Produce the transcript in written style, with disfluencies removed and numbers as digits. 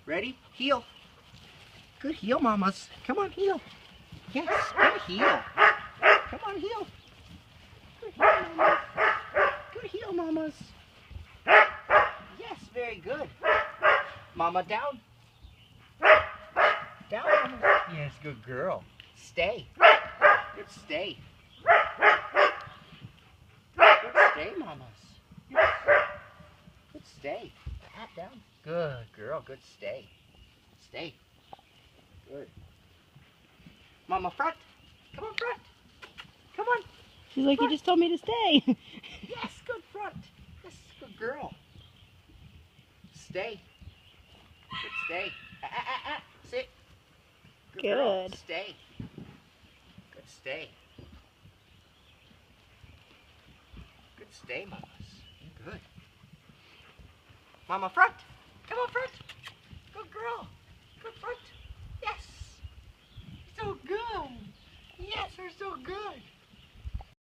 Ready? Heel. Good heel, mamas. Come on, heel. Yes, good heel. Come on, heel. Good heel, mamas. Good heel, mamas. Yes, very good. Mama, down. Down, mama. Yes, good girl. Stay. Good stay. Good stay, mamas. Yes. Good stay. Pat down. Good girl. Good stay. Stay. Good. Mama, front. Come on, front. Come on. She's like, front. you just told me to stay. Yes, good front. Yes, good girl. Stay. Good stay. Sit. Good. Girl. Good. Stay. Good stay. Good stay, mamas. Good. Mama, front. Come on, front. Good girl. Good front. Yes. So good. Yes, we're so good.